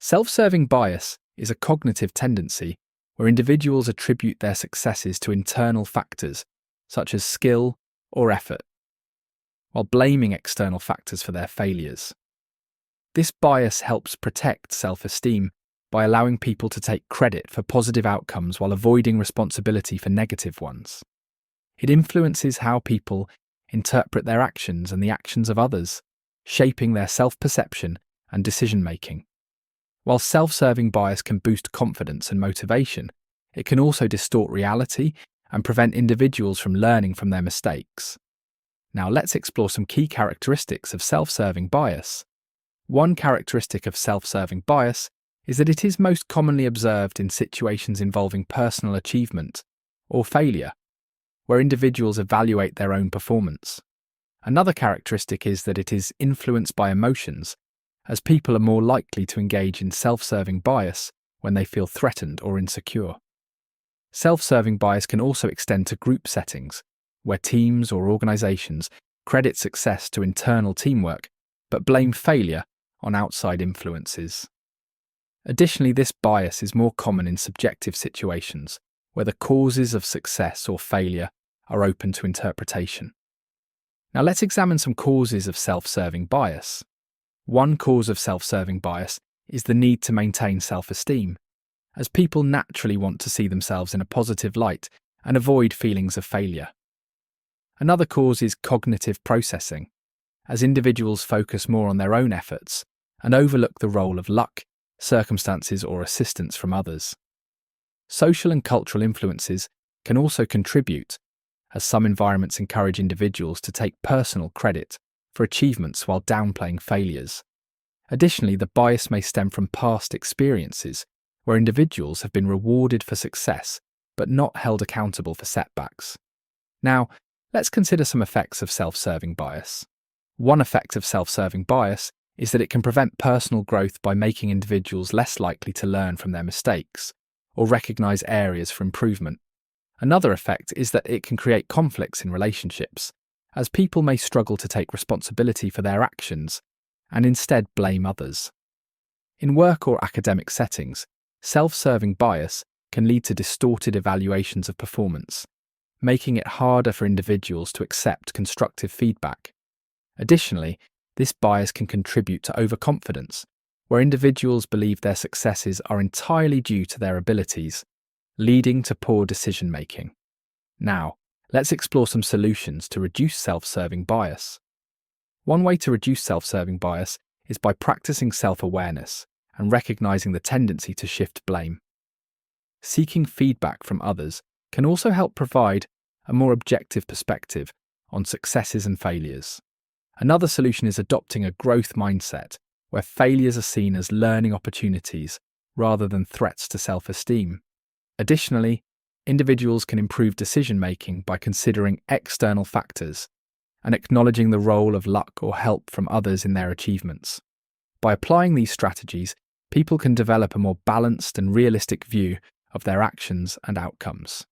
Self-serving bias is a cognitive tendency where individuals attribute their successes to internal factors, such as skill or effort, while blaming external factors for their failures. This bias helps protect self-esteem by allowing people to take credit for positive outcomes while avoiding responsibility for negative ones. It influences how people interpret their actions and the actions of others, shaping their self-perception and decision-making. While self-serving bias can boost confidence and motivation, it can also distort reality and prevent individuals from learning from their mistakes. Now let's explore some key characteristics of self-serving bias. One characteristic of self-serving bias is that it is most commonly observed in situations involving personal achievement or failure, where individuals evaluate their own performance. Another characteristic is that it is influenced by emotions, as people are more likely to engage in self-serving bias when they feel threatened or insecure. Self-serving bias can also extend to group settings, where teams or organizations credit success to internal teamwork but blame failure on outside influences. Additionally, this bias is more common in subjective situations, where the causes of success or failure are open to interpretation. Now let's examine some causes of self-serving bias. One cause of self-serving bias is the need to maintain self-esteem, as people naturally want to see themselves in a positive light and avoid feelings of failure. Another cause is cognitive processing, as individuals focus more on their own efforts and overlook the role of luck, circumstances, or assistance from others. Social and cultural influences can also contribute, as some environments encourage individuals to take personal credit for achievements while downplaying failures. Additionally, the bias may stem from past experiences where individuals have been rewarded for success but not held accountable for setbacks. Now, let's consider some effects of self-serving bias. One effect of self-serving bias is that it can prevent personal growth by making individuals less likely to learn from their mistakes or recognize areas for improvement. Another effect is that it can create conflicts in relationships, as people may struggle to take responsibility for their actions and instead blame others. In work or academic settings, self-serving bias can lead to distorted evaluations of performance, making it harder for individuals to accept constructive feedback. Additionally, this bias can contribute to overconfidence, where individuals believe their successes are entirely due to their abilities, leading to poor decision-making. Now, let's explore some solutions to reduce self-serving bias. One way to reduce self-serving bias is by practicing self-awareness and recognizing the tendency to shift blame. Seeking feedback from others can also help provide a more objective perspective on successes and failures. Another solution is adopting a growth mindset, where failures are seen as learning opportunities rather than threats to self-esteem. Additionally, individuals can improve decision-making by considering external factors and acknowledging the role of luck or help from others in their achievements. By applying these strategies, people can develop a more balanced and realistic view of their actions and outcomes.